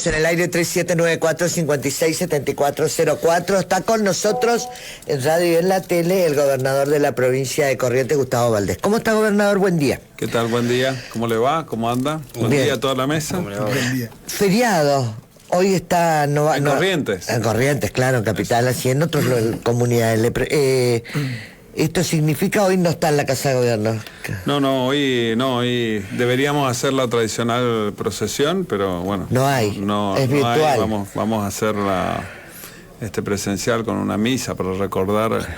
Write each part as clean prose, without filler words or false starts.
En el aire 3794-567404 está con nosotros en radio y en la tele el gobernador de la provincia de Corrientes, Gustavo Valdés. ¿Cómo está, gobernador? Buen día. ¿Qué tal? Buen día. ¿Cómo le va? ¿Cómo anda? Buen día a toda la mesa. Buen día. Feriado. Hoy está... en Corrientes. En Corrientes, claro, en Capital, así en otras comunidades. ¿Esto significa hoy no está en la Casa de Gobierno? Hoy deberíamos hacer la tradicional procesión, pero bueno. No hay, es virtual. Hay. Vamos a hacerla presencial con una misa para recordar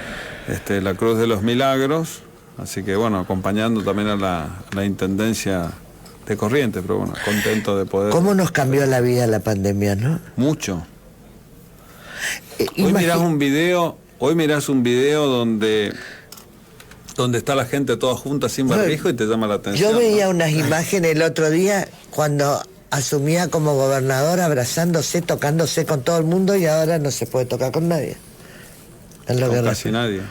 la Cruz de los Milagros, así que bueno, acompañando también a la Intendencia de Corrientes, pero bueno, contento de poder... ¿Cómo nos cambió la vida la pandemia, no? Mucho. Hoy mirás un video donde está la gente toda junta sin barbijo y te llama la atención. Yo veía unas imágenes el otro día cuando asumía como gobernador abrazándose, tocándose con todo el mundo, y ahora no se puede tocar con nadie. Casi nadie.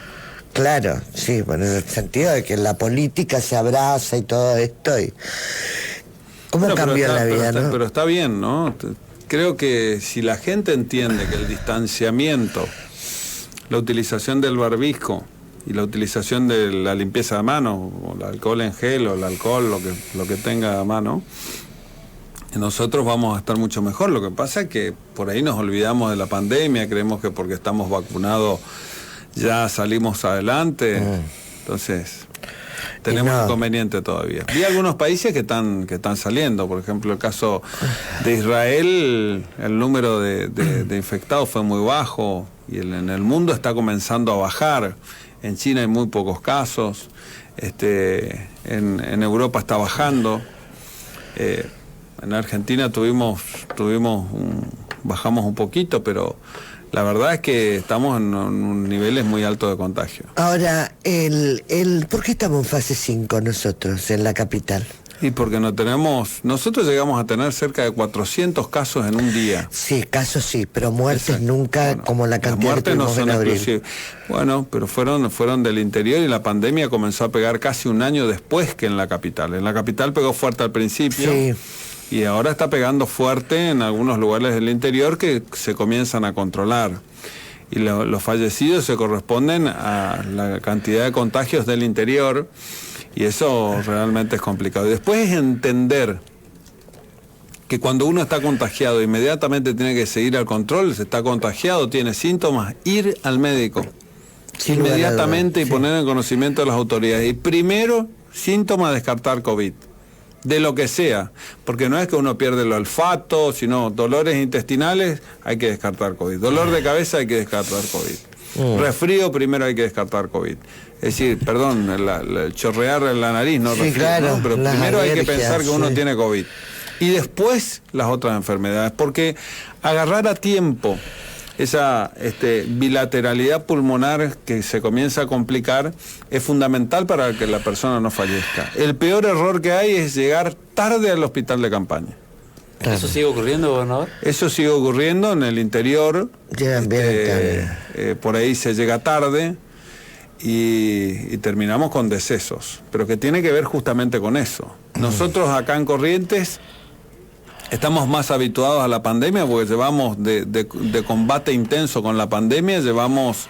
Claro, sí, bueno, en el sentido de que la política se abraza y todo esto. ¿Cómo cambió la vida, no? Pero está bien, ¿no? Creo que si la gente entiende que el distanciamiento, la utilización del barbijo y la utilización de la limpieza de manos, o el alcohol en gel o el alcohol, lo que tenga a mano, nosotros vamos a estar mucho mejor. Lo que pasa es que por ahí nos olvidamos de la pandemia, creemos que porque estamos vacunados ya salimos adelante, entonces tenemos inconveniente todavía. Vi algunos países que están saliendo, por ejemplo el caso de Israel, el número de infectados fue muy bajo y en el mundo está comenzando a bajar. En China hay muy pocos casos, en Europa está bajando, en Argentina bajamos un poquito, pero la verdad es que estamos en niveles muy altos de contagio. Ahora, ¿por qué estamos en fase 5 nosotros, en la capital? Y porque nosotros llegamos a tener cerca de 400 casos en un día. Sí, casos sí, pero muertes nunca, como la cantidad que tuvimos en abril. Bueno, pero fueron del interior, y la pandemia comenzó a pegar casi un año después que en la capital. En la capital pegó fuerte al principio. Sí. Y ahora está pegando fuerte en algunos lugares del interior que se comienzan a controlar. Y los fallecidos se corresponden a la cantidad de contagios del interior, y eso realmente es complicado. Y después es entender que cuando uno está contagiado, inmediatamente tiene que seguir al control. Se está contagiado, tiene síntomas, ir al médico. Sí, inmediatamente y poner en conocimiento de las autoridades. Y primero, síntomas, descartar COVID. De lo que sea, porque no es que uno pierde el olfato, sino dolores intestinales, hay que descartar COVID. Dolor de cabeza, hay que descartar COVID. Resfrío, primero hay que descartar COVID. Es decir, perdón, el chorrear en la nariz, no resfrío, claro, ¿no? Pero primero hay que pensar que uno tiene COVID. Y después las otras enfermedades, porque agarrar a tiempo esa bilateralidad pulmonar que se comienza a complicar es fundamental para que la persona no fallezca. El peor error que hay es llegar tarde al hospital de campaña. ¿Eso sigue ocurriendo, gobernador? Eso sigue ocurriendo en el interior. Por ahí se llega tarde y terminamos con decesos, pero que tiene que ver justamente con eso. Nosotros acá en Corrientes estamos más habituados a la pandemia porque llevamos de combate intenso con la pandemia, llevamos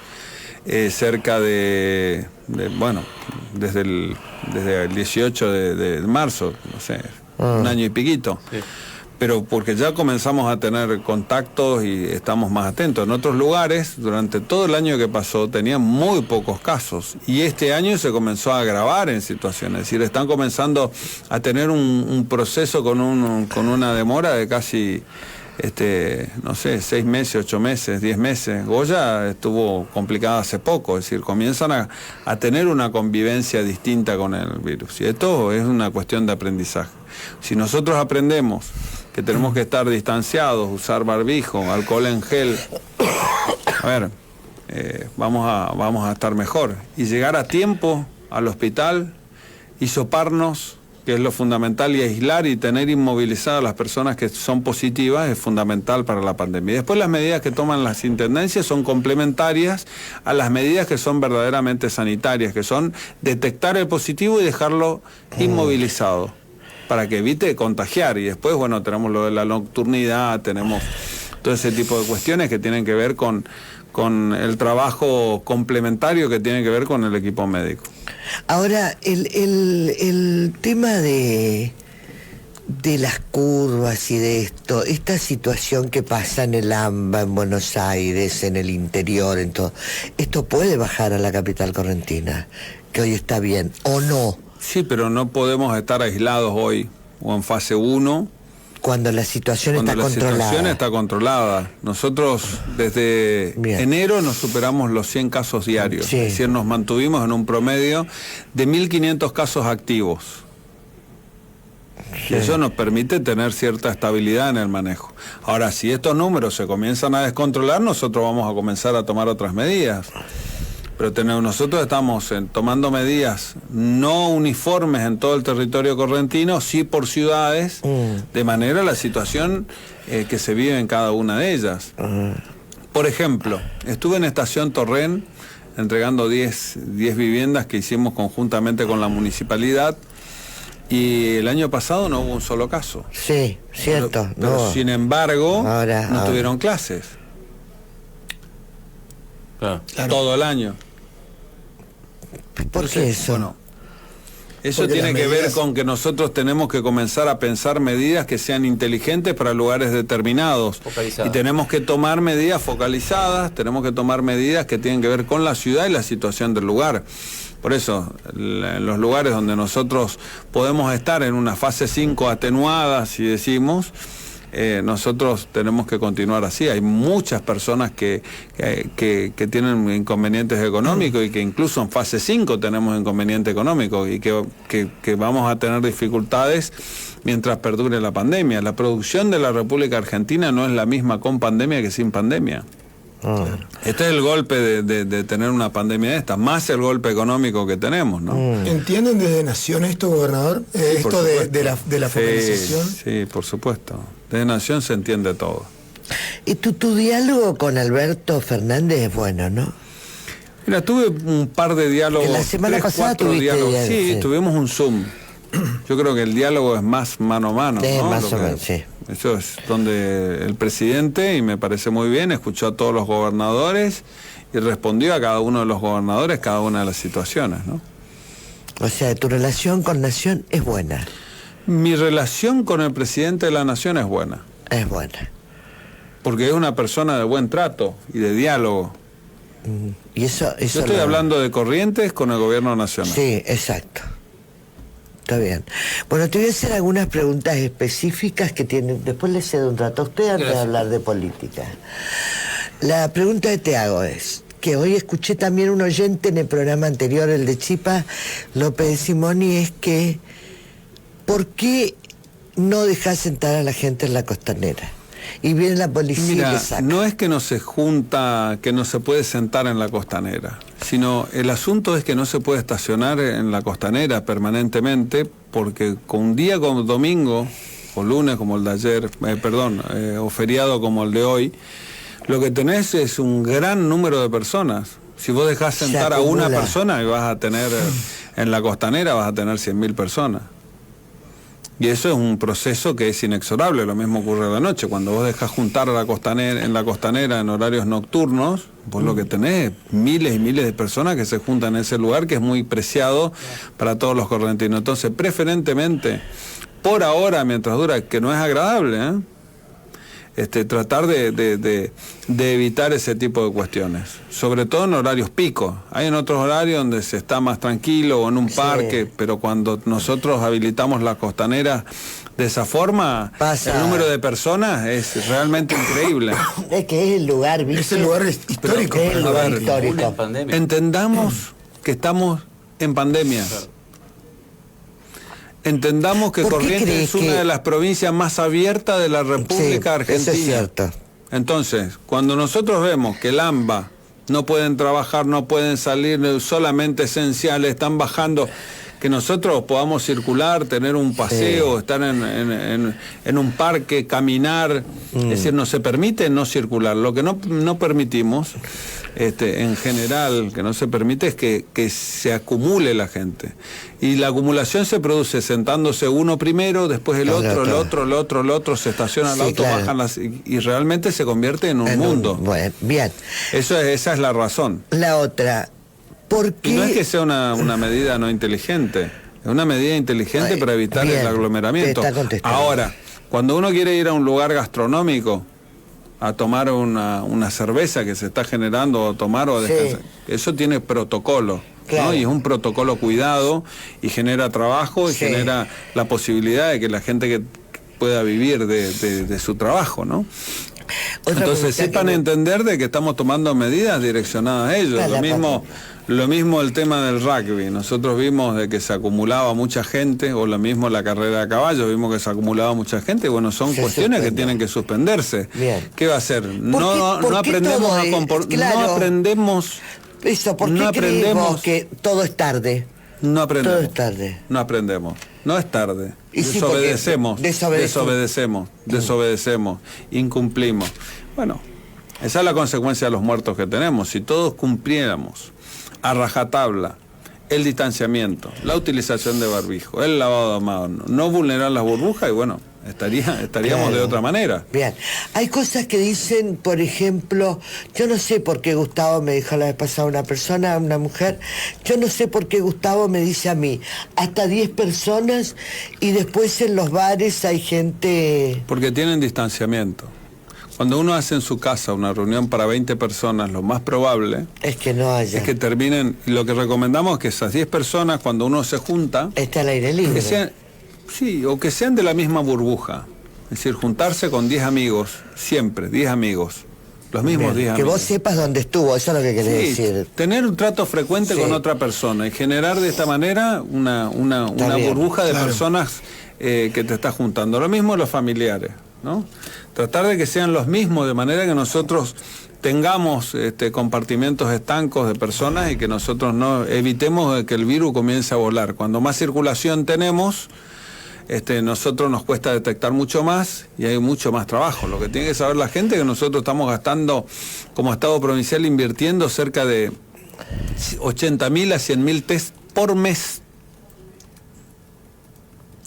cerca desde el 18 de marzo, no sé, un año y piquito. Sí. Pero porque ya comenzamos a tener contactos y estamos más atentos. En otros lugares, durante todo el año que pasó, tenían muy pocos casos. Y este año se comenzó a agravar en situaciones. Es decir, están comenzando a tener un proceso con una demora de casi, 6 meses, 8 meses, 10 meses. Goya estuvo complicada hace poco. Es decir, comienzan a tener una convivencia distinta con el virus. Y esto es una cuestión de aprendizaje. Si nosotros aprendemos que tenemos que estar distanciados, usar barbijo, alcohol en gel, vamos a estar mejor. Y llegar a tiempo al hospital, hisoparnos, que es lo fundamental, y aislar y tener inmovilizadas a las personas que son positivas es fundamental para la pandemia. Y después las medidas que toman las intendencias son complementarias a las medidas que son verdaderamente sanitarias, que son detectar el positivo y dejarlo inmovilizado, para que evite contagiar. Y después, bueno, tenemos lo de la nocturnidad, tenemos todo ese tipo de cuestiones que tienen que ver con el trabajo complementario que tiene que ver con el equipo médico. Ahora, el tema de las curvas y de esta situación que pasa en el AMBA, en Buenos Aires, en el interior, en todo, ¿esto puede bajar a la capital correntina? Que hoy está bien, ¿o no? Sí, pero no podemos estar aislados hoy, o en fase 1, cuando la situación está controlada. La situación está controlada. Nosotros desde enero nos superamos los 100 casos diarios. Sí. Es decir, nos mantuvimos en un promedio de 1.500 casos activos. Sí. Y eso nos permite tener cierta estabilidad en el manejo. Ahora, si estos números se comienzan a descontrolar, nosotros vamos a comenzar a tomar otras medidas. Pero nosotros estamos tomando medidas no uniformes en todo el territorio correntino, sí por ciudades, de manera la situación que se vive en cada una de ellas. Por ejemplo, estuve en Estación Torrén entregando 10 viviendas que hicimos conjuntamente con la municipalidad, y el año pasado no hubo un solo caso. Sí, cierto. Pero sin embargo, no tuvieron clases. Claro. Todo el año. ¿Por qué eso? Bueno, eso tiene que ver con que nosotros tenemos que comenzar a pensar medidas que sean inteligentes para lugares determinados. Y tenemos que tomar medidas focalizadas, tenemos que tomar medidas que tienen que ver con la ciudad y la situación del lugar. Por eso, en los lugares donde nosotros podemos estar en una fase 5 atenuada, si decimos, nosotros tenemos que continuar así. Hay muchas personas que tienen inconvenientes económicos y que incluso en fase 5 tenemos inconvenientes económicos y que vamos a tener dificultades mientras perdure la pandemia. La producción de la República Argentina no es la misma con pandemia que sin pandemia. Este es el golpe de tener una pandemia de esta, más el golpe económico que tenemos, ¿no? ¿Entienden desde Nación esto, gobernador? Sí, esto de la focalización. Sí, por supuesto. Desde Nación se entiende todo. Y tu diálogo con Alberto Fernández es bueno, ¿no? Mira, tuve un par de diálogos. La semana pasada tuviste diálogos. Sí, tuvimos un Zoom. Yo creo que el diálogo es más mano a mano, ¿no? Más o menos, sí. Eso es donde el presidente, y me parece muy bien, escuchó a todos los gobernadores y respondió a cada uno de los gobernadores cada una de las situaciones, ¿no? O sea, tu relación con Nación es buena. Mi relación con el presidente de la Nación es buena. Es buena. Porque es una persona de buen trato y de diálogo. Y eso yo estoy hablando de Corrientes con el gobierno nacional. Sí, exacto. Está bien. Bueno, te voy a hacer algunas preguntas específicas que tienen. Después le cedo un rato a usted antes de hablar de política. La pregunta que te hago es que hoy escuché también un oyente en el programa anterior, el de Chipa, López de Simoni, es que ¿por qué no dejás sentar a la gente en la costanera? Y viene la policía. Mira, y le saca. No es que no se junta, que no se puede sentar en la costanera, sino el asunto es que no se puede estacionar en la costanera permanentemente, porque con un día como domingo, o lunes como el de ayer, o feriado como el de hoy, lo que tenés es un gran número de personas. Si vos dejás sentar a una persona, y vas a tener, en la costanera vas a tener 100.000 personas. Y eso es un proceso que es inexorable. Lo mismo ocurre a la noche. Cuando vos dejás juntar a la costanera, en horarios nocturnos, vos lo que tenés es miles y miles de personas que se juntan en ese lugar, que es muy preciado para todos los correntinos. Entonces, preferentemente, por ahora, mientras dura, que no es agradable, tratar de evitar ese tipo de cuestiones, sobre todo en horarios picos. Hay en otros horarios donde se está más tranquilo o en un parque, pero cuando nosotros habilitamos la costanera de esa forma, el número de personas es realmente increíble. Es que es el lugar, ¿viste? Es el lugar histórico. Es el lugar histórico. Entendamos que estamos en pandemia. Entendamos que Corrientes es una de las provincias más abiertas de la República Argentina. Eso es cierto. Entonces, cuando nosotros vemos que el AMBA no pueden trabajar, no pueden salir, solamente esenciales, están bajando que nosotros podamos circular, tener un paseo, estar en un parque, caminar, es decir, no se permite no circular. Lo que no permitimos, en general, que no se permite es que se acumule la gente. Y la acumulación se produce sentándose uno primero, después el otro, se estaciona el auto, bajan y realmente se convierte en un mundo. Bueno, bien. Esa es la razón. La otra, ¿por qué? Y no es que sea una medida no inteligente, es una medida inteligente para evitar el aglomeramiento. Ahora, cuando uno quiere ir a un lugar gastronómico a tomar una cerveza que se está generando, o tomar o descansar, eso tiene protocolo. Claro. ¿No? Y es un protocolo cuidado y genera trabajo y genera la posibilidad de que la gente que pueda vivir de su trabajo, ¿no? Entonces sepan entender de que estamos tomando medidas direccionadas a ellos. Lo mismo el tema del rugby. Nosotros vimos de que se acumulaba mucha gente, o lo mismo la carrera de caballos, vimos que se acumulaba mucha gente. Bueno, son cuestiones que tienen que suspenderse. Bien. ¿Qué va a hacer? No aprendemos a comportarnos. No aprendemos. Eso, ¿por qué creemos que todo es tarde? No aprendemos. Todo es tarde. No aprendemos. No es tarde. Y sí, Desobedecemos. Incumplimos. Bueno, esa es la consecuencia de los muertos que tenemos. Si todos cumpliéramos a rajatabla el distanciamiento, la utilización de barbijo, el lavado de manos, no vulnerar las burbujas, y bueno, estaríamos de otra manera. Bien, hay cosas que dicen, por ejemplo, yo no sé por qué Gustavo, me dijo la vez pasada una mujer, yo no sé por qué Gustavo me dice a mí, hasta 10 personas, y después en los bares hay gente... Porque tienen distanciamiento. Cuando uno hace en su casa una reunión para 20 personas, lo más probable es que no haya. Es que terminen, lo que recomendamos es que esas 10 personas, cuando uno se junta... Está al aire libre. O que sean de la misma burbuja. Es decir, juntarse con 10 amigos, siempre, 10 amigos. Los mismos 10 amigos. Que vos sepas dónde estuvo, eso es lo que querés decir. Tener un trato frecuente con otra persona y generar de esta manera una burbuja de personas que te estás juntando. Lo mismo los familiares, ¿no? Tratar de que sean los mismos, de manera que nosotros tengamos compartimentos estancos de personas y que nosotros no evitemos que el virus comience a volar. Cuando más circulación tenemos, nosotros nos cuesta detectar mucho más y hay mucho más trabajo. Lo que tiene que saber la gente es que nosotros estamos gastando, como Estado provincial, invirtiendo cerca de 80.000 a 100.000 test por mes.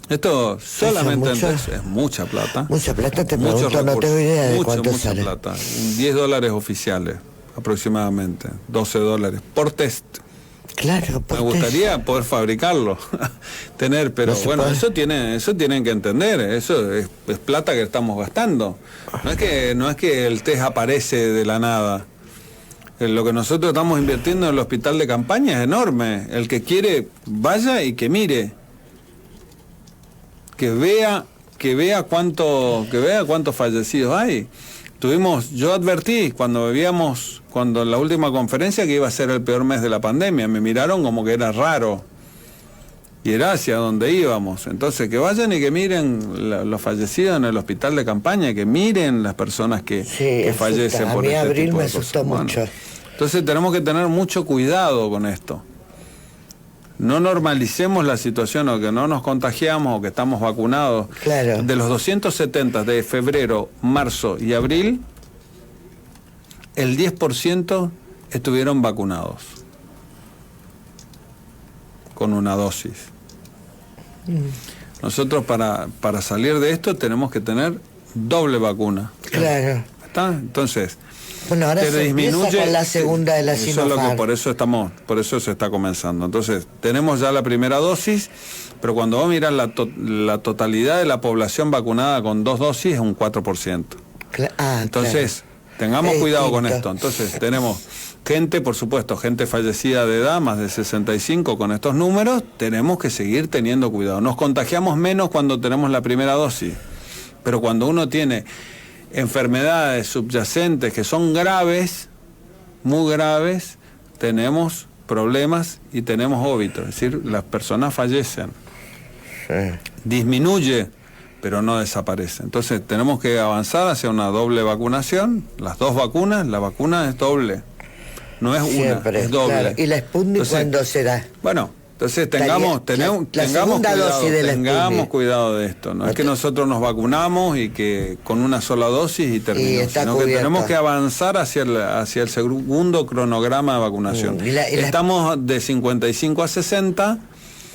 Esto solamente es mucha plata. Mucha plata, te pregunto, no tengo idea de cuánto sale. Mucha plata, $10 oficiales aproximadamente, $12 por test. Claro, me gustaría poder fabricarlo, pero no bueno, eso tienen que entender, eso es plata que estamos gastando. No es que el test aparece de la nada. Lo que nosotros estamos invirtiendo en el hospital de campaña es enorme. El que quiere, vaya y que mire. Que vea cuántos fallecidos hay. Yo advertí cuando en la última conferencia, que iba a ser el peor mes de la pandemia. Me miraron como que era raro. Y era hacia donde íbamos. Entonces, que vayan y que miren los fallecidos en el hospital de campaña, que miren las personas que fallecen por este tipo de cosas. Me asustó mucho. Entonces tenemos que tener mucho cuidado con esto. No normalicemos la situación, o que no nos contagiamos, o que estamos vacunados. Claro. De los 270 de febrero, marzo y abril, el 10% estuvieron vacunados con una dosis. Nosotros para salir de esto tenemos que tener doble vacuna. Claro. ¿Está? Entonces, bueno, ahora se disminuye con la segunda de la Sinopharm. Por eso se está comenzando. Entonces, tenemos ya la primera dosis, pero cuando vos mirás la totalidad de la población vacunada con 2 dosis es un 4%. Entonces, tengamos cuidado con esto. Entonces, tenemos gente, por supuesto, gente fallecida de edad, más de 65 con estos números, tenemos que seguir teniendo cuidado. Nos contagiamos menos cuando tenemos la primera dosis, pero cuando uno tiene enfermedades subyacentes que son graves, muy graves, tenemos problemas y tenemos óbitos, es decir, las personas fallecen. Disminuye, pero no desaparece. Entonces tenemos que avanzar hacia una doble vacunación, las 2 vacunas, la vacuna es doble, no es una, es doble. Claro. ¿Y la Sputnik cuándo será? Bueno, Entonces tengamos cuidado de esto. No es que nosotros nos vacunamos y que con una sola dosis y terminamos, sino que tenemos que avanzar hacia el segundo cronograma de vacunación. Estamos de 55 a 60,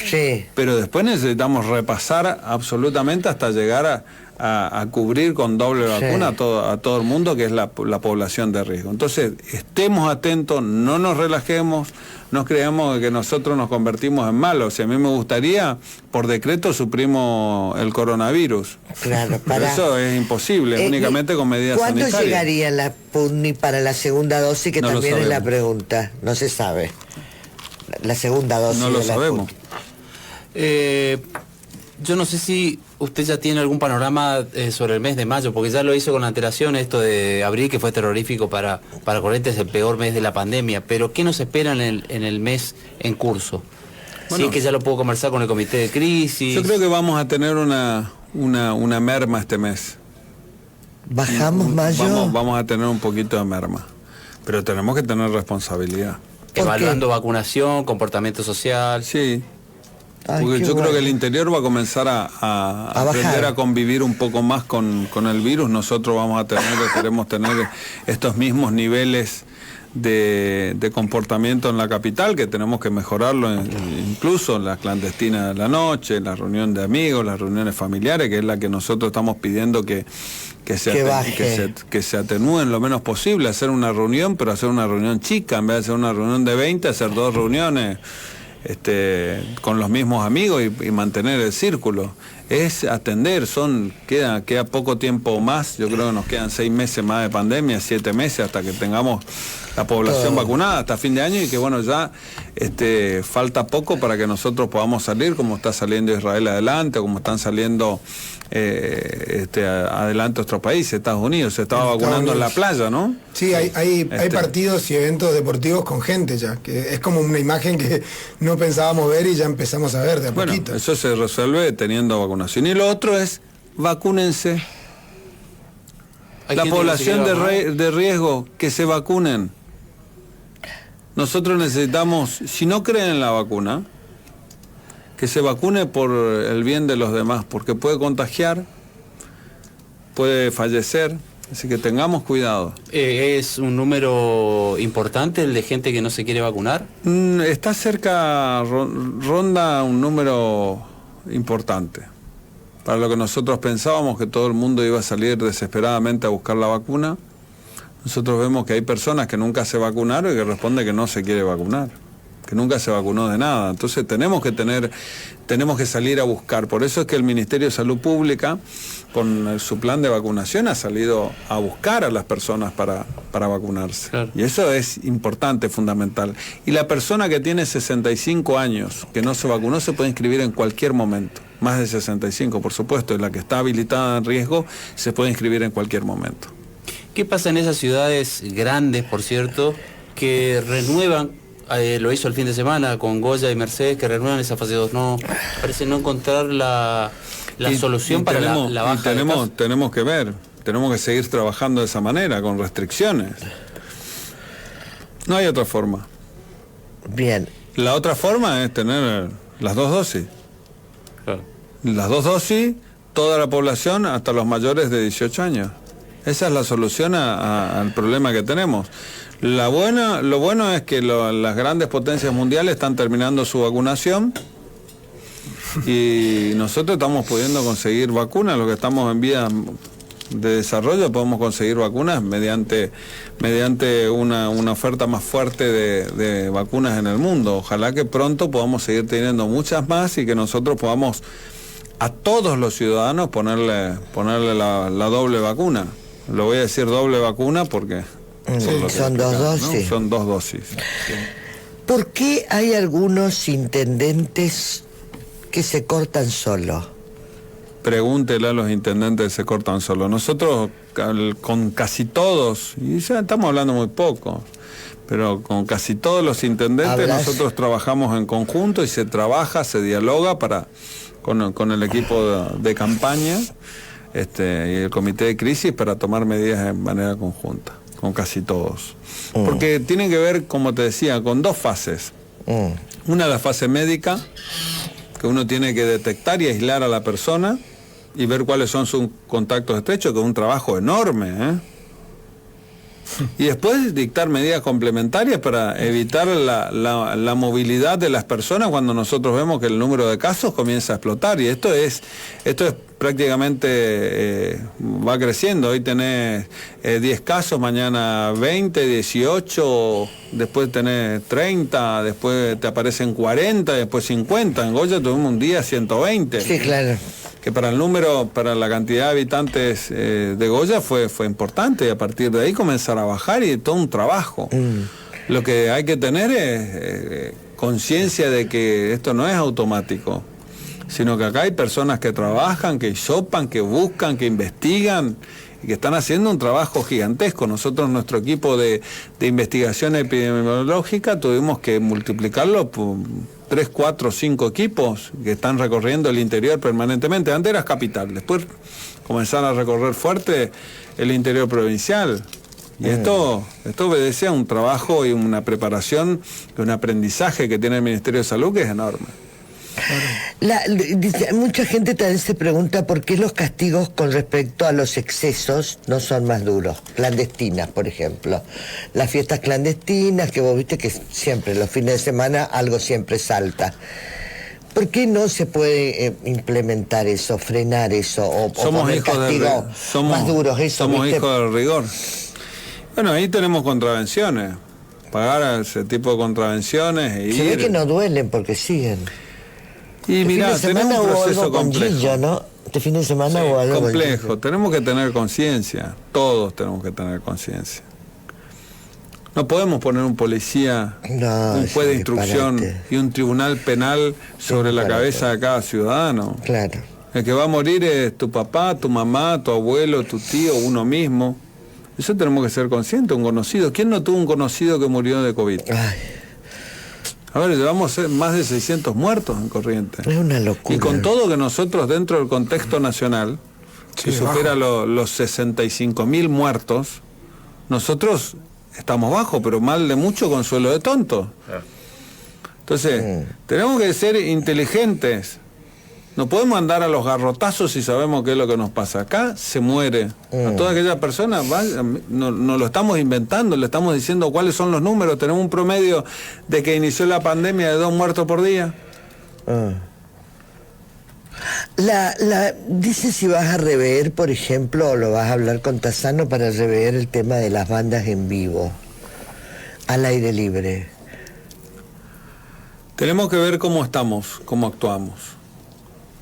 sí, pero después necesitamos repasar absolutamente hasta llegar a cubrir con doble vacuna a todo el mundo, que es la población de riesgo. Entonces, estemos atentos, no nos relajemos, no creamos que nosotros nos convertimos en malos. Si a mí me gustaría, por decreto suprimo el coronavirus. Claro, pero eso es imposible, únicamente con medidas sanitarias. ¿Cuándo llegaría la Sputnik para la segunda dosis? Que no también es la pregunta. No se sabe. La segunda dosis. No lo sabemos. Yo no sé si usted ya tiene algún panorama sobre el mes de mayo, porque ya lo hizo con antelación esto de abril, que fue terrorífico para Corrientes, el peor mes de la pandemia, pero ¿qué nos espera en el mes en curso? Bueno, si es que ya lo puedo conversar con el comité de crisis. Yo creo que vamos a tener una merma este mes. ¿Bajamos mayo? Vamos a tener un poquito de merma, pero tenemos que tener responsabilidad. Evaluando vacunación, comportamiento social. Sí. Porque yo creo que el interior va a comenzar a aprender a convivir un poco más con el virus. Nosotros queremos tener estos mismos niveles de comportamiento en la capital, que tenemos que mejorarlo, incluso en la clandestina de la noche, la reunión de amigos, las reuniones familiares, que es la que nosotros estamos pidiendo que se atenúen lo menos posible, hacer una reunión, pero hacer una reunión chica, en vez de hacer una reunión de 20, hacer 2 reuniones con los mismos amigos y mantener el círculo. Es atender, queda poco tiempo más, yo creo que nos quedan 6 meses más de pandemia, 7 meses hasta que tengamos la población vacunada hasta fin de año, y que bueno, ya falta poco para que nosotros podamos salir, como está saliendo Israel adelante, o como están saliendo adelante otros países. Estados Unidos se estaba vacunando en la playa, ¿no? Sí, hay partidos y eventos deportivos con gente ya, que es como una imagen que no pensábamos ver y ya empezamos a ver de a poquito. Eso se resuelve teniendo vacunación. Y lo otro es, vacúnense. La población de riesgo, que se vacunen. Nosotros necesitamos, si no creen en la vacuna, que se vacune por el bien de los demás, porque puede contagiar, puede fallecer, así que tengamos cuidado. ¿Es un número importante el de gente que no se quiere vacunar? Está cerca, ronda un número importante. Para lo que nosotros pensábamos que todo el mundo iba a salir desesperadamente a buscar la vacuna, nosotros vemos que hay personas que nunca se vacunaron y que responden que no se quiere vacunar, que nunca se vacunó de nada. Entonces tenemos que salir a buscar. Por eso es que el Ministerio de Salud Pública, con su plan de vacunación, ha salido a buscar a las personas para vacunarse. Claro. Y eso es importante, fundamental. Y la persona que tiene 65 años, que no se vacunó, se puede inscribir en cualquier momento. Más de 65, por supuesto, y la que está habilitada en riesgo se puede inscribir en cualquier momento. ¿Qué pasa en esas ciudades grandes, por cierto, que renuevan, lo hizo el fin de semana con Goya y Mercedes, que renuevan esa fase 2? No, parece no encontrar la solución para la baja de casos. Tenemos que ver, tenemos que seguir trabajando de esa manera, con restricciones. No hay otra forma. Bien. La otra forma es tener las 2 dosis. Claro. Las 2 dosis, toda la población, hasta los mayores de 18 años. Esa es la solución al problema que tenemos. Lo bueno es que las grandes potencias mundiales están terminando su vacunación y nosotros estamos pudiendo conseguir vacunas. Los que estamos en vía de desarrollo podemos conseguir vacunas mediante una oferta más fuerte de vacunas en el mundo. Ojalá que pronto podamos seguir teniendo muchas más y que nosotros podamos a todos los ciudadanos ponerle la doble vacuna. Lo voy a decir doble vacuna porque son 2 dosis. ¿No? Son 2 dosis. ¿Por qué hay algunos intendentes que se cortan solos? Pregúntele a los intendentes que se cortan solos. Nosotros con casi todos, y ya estamos hablando muy poco, pero con casi todos los intendentes nosotros trabajamos en conjunto y se dialoga con el equipo de campaña y el comité de crisis para tomar medidas de manera conjunta, con casi todos. Porque tienen que ver, como te decía, con 2 fases. Una, la fase médica, que uno tiene que detectar y aislar a la persona y ver cuáles son sus contactos estrechos, que es un trabajo enorme, ¿eh? Y después dictar medidas complementarias para evitar la movilidad de las personas cuando nosotros vemos que el número de casos comienza a explotar. Y esto es prácticamente, va creciendo. Hoy tenés 10 casos, mañana 20, 18, después tenés 30, después te aparecen 40, después 50. En Goya tuvimos un día 120. Sí, claro. Que para el número, para la cantidad de habitantes de Goya fue importante, y a partir de ahí comenzar a bajar, y todo un trabajo. Lo que hay que tener es conciencia de que esto no es automático, sino que acá hay personas que trabajan, que hisopan, que buscan, que investigan y que están haciendo un trabajo gigantesco. Nosotros, nuestro equipo de investigación epidemiológica, tuvimos que multiplicarlo por 3, 4, 5 equipos que están recorriendo el interior permanentemente. Antes era capital, después comenzaron a recorrer fuerte el interior provincial. Y esto obedece a un trabajo y una preparación y un aprendizaje que tiene el Ministerio de Salud, que es enorme. Mucha gente también se pregunta por qué los castigos con respecto a los excesos no son más duros. Clandestinas, por ejemplo. Las fiestas clandestinas, que vos viste que siempre, los fines de semana, algo siempre salta. ¿Por qué no se puede implementar eso, frenar eso, o poner castigos más duros? Somos hijos del rigor. Bueno, ahí tenemos contravenciones. Pagar ese tipo de contravenciones. Se ve que no duelen porque siguen. Y mirá, tenemos un proceso complejo. Gillo, ¿no? Este fin de semana o algo complejo. Tenemos que tener conciencia. Todos tenemos que tener conciencia. No podemos poner un policía, un juez de instrucción y un tribunal penal sobre la cabeza de cada ciudadano. Claro. El que va a morir es tu papá, tu mamá, tu abuelo, tu tío, uno mismo. Eso tenemos que ser conscientes, un conocido. ¿Quién no tuvo un conocido que murió de COVID? Ay. A ver, llevamos más de 600 muertos en Corrientes. Es una locura. Y con todo que nosotros, dentro del contexto nacional, que supera los 65.000 muertos, nosotros estamos bajo, pero mal de mucho consuelo de tonto. Entonces, tenemos que ser inteligentes. No podemos andar a los garrotazos si sabemos qué es lo que nos pasa. Acá se muere. A todas aquellas personas, no lo estamos inventando, le estamos diciendo cuáles son los números. Tenemos un promedio de que inició la pandemia de 2 muertos por día. Dice si vas a rever, por ejemplo, o lo vas a hablar con Tassano para rever el tema de las bandas en vivo, al aire libre. Tenemos que ver cómo estamos, cómo actuamos.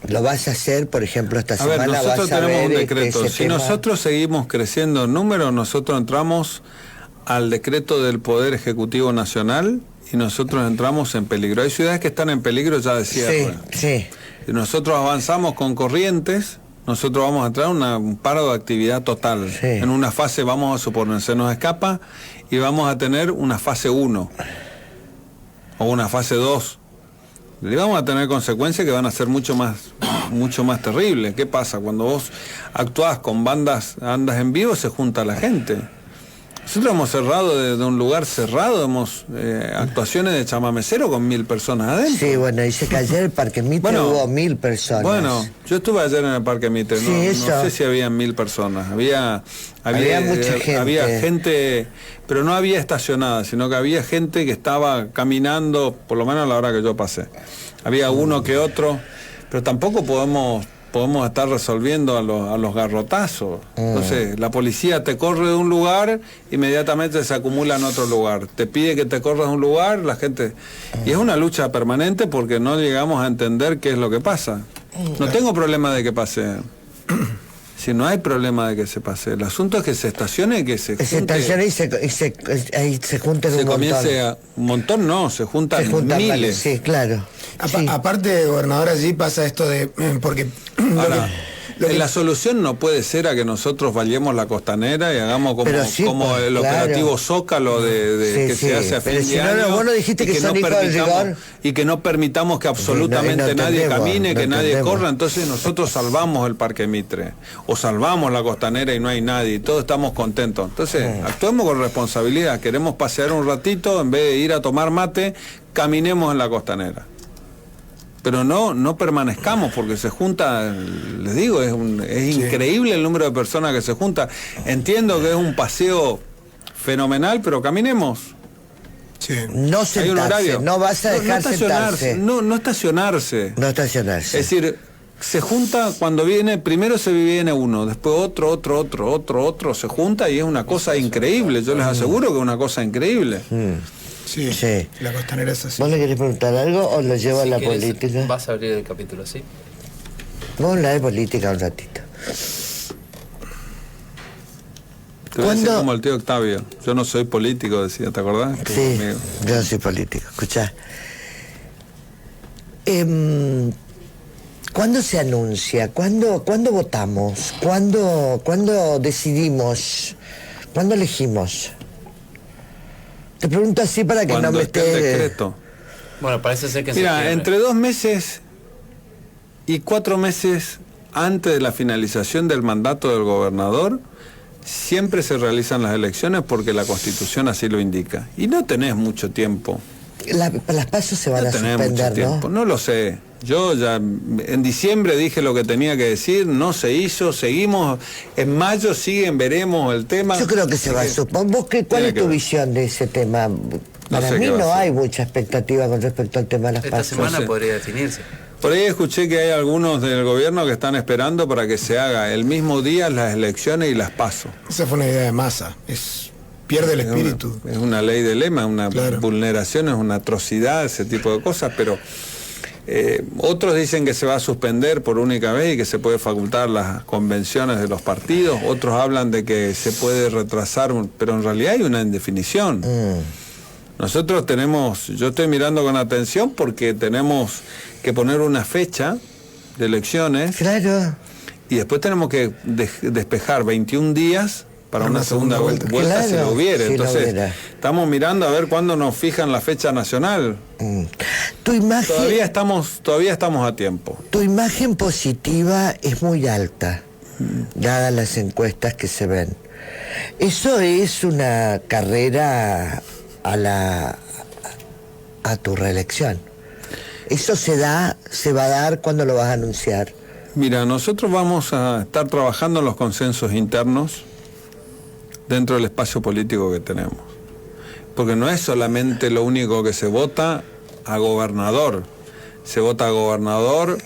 ¿Lo vas a hacer, por ejemplo, esta semana? Nosotros tenemos un decreto. Si tema... nosotros seguimos creciendo en números, nosotros entramos al decreto del Poder Ejecutivo Nacional y nosotros entramos en peligro. Hay ciudades que están en peligro ya de cierre. Sí. Si nosotros avanzamos con Corrientes, nosotros vamos a entrar en un paro de actividad total. Sí. En una fase, vamos a suponer, se nos escapa y vamos a tener una fase 1 o una fase 2. Y vamos a tener consecuencias que van a ser mucho más terribles. ¿Qué pasa? Cuando vos actuás con andas en vivo, se junta la gente. Nosotros hemos cerrado de un lugar cerrado, hemos actuaciones de chamamecero con 1000 personas adentro. Sí, bueno, dice que ayer el Parque Mitre hubo 1000 personas. Bueno, yo estuve ayer en el Parque Mitre, sí, no sé si había 1000 personas. Había mucha gente. Había gente, pero no había estacionada, sino que había gente que estaba caminando, por lo menos a la hora que yo pasé. Había uno que otro, pero tampoco podemos estar resolviendo a los garrotazos. Entonces, la policía te corre de un lugar, inmediatamente se acumula en otro lugar. Te pide que te corras de un lugar, la gente... Y es una lucha permanente porque no llegamos a entender qué es lo que pasa. No tengo problema de que pase. Si no hay problema de que se pase. El asunto es que se estacione y que se junte. Se estacione y se junten un montón. Un montón no, se juntan miles. Sí, claro. Aparte, gobernador, allí pasa esto de... porque La solución no puede ser a que nosotros vayamos la Costanera y hagamos como el operativo Zócalo que se hace a fin de año. Vos no dijiste que son hijos del rigor. Y que no permitamos que absolutamente nadie camine, que nadie corra. Entonces nosotros salvamos el Parque Mitre o salvamos la Costanera y no hay nadie y todos estamos contentos. Entonces actuemos con responsabilidad. Queremos pasear un ratito, en vez de ir a tomar mate, caminemos en la Costanera. Pero no permanezcamos, porque se junta, les digo, es increíble el número de personas que se junta. Entiendo que es un paseo fenomenal, pero caminemos. Sí. No sentarse, no vas a dejar sentarse. No estacionarse. No estacionarse. Es decir, se junta cuando primero se viene uno, después otro, se junta y es una cosa increíble. Yo les aseguro que es una cosa increíble. Sí, la Costanera es así. ¿Vos le querés preguntar algo o lo llevo a la política? Vas a abrir el capítulo, ¿sí? Vamos a hablar de política un ratito. Te voy a decir como el tío Octavio. Yo no soy político, decía, ¿te acordás? Sí, yo no soy político. Escuchá. ¿Cuándo se anuncia? ¿Cuándo votamos? ¿Cuándo decidimos? ¿Cuándo elegimos? Te pregunto así para que no me esté... el decreto. Bueno, parece ser que... Mira, entre 2 meses y 4 meses antes de la finalización del mandato del gobernador, siempre se realizan las elecciones porque la Constitución así lo indica. Y no tenés mucho tiempo. Las pasos se van a suspender, ¿no? No lo sé. Yo ya en diciembre dije lo que tenía que decir, no se hizo, seguimos, en mayo siguen, veremos el tema. Yo creo que se va a suspender. ¿Cuál es tu visión de ese tema? Para mí no hay mucha expectativa con respecto al tema de las pasos. Esta semana podría definirse. Por ahí escuché que hay algunos del gobierno que están esperando para que se haga el mismo día las elecciones y las pasos. Esa fue una idea de Massa. Pierde el espíritu. Es una ley de lema, una vulneración, es una atrocidad, ese tipo de cosas, pero otros dicen que se va a suspender por única vez y que se puede facultar las convenciones de los partidos, otros hablan de que se puede retrasar, pero en realidad hay una indefinición. Nosotros yo estoy mirando con atención porque tenemos que poner una fecha de elecciones. Claro. Y después tenemos que despejar 21 días para una segunda vuelta claro, si lo hubiera. Si entonces estamos mirando a ver cuándo nos fijan la fecha nacional. Tu imagen todavía estamos a tiempo. Tu imagen positiva es muy alta, dadas las encuestas que se ven. Eso es una carrera a tu reelección. Eso se va a dar cuando lo vas a anunciar. Mira, nosotros vamos a estar trabajando en los consensos internos dentro del espacio político que tenemos. Porque no es solamente lo único que se vota a gobernador. Se vota a gobernador,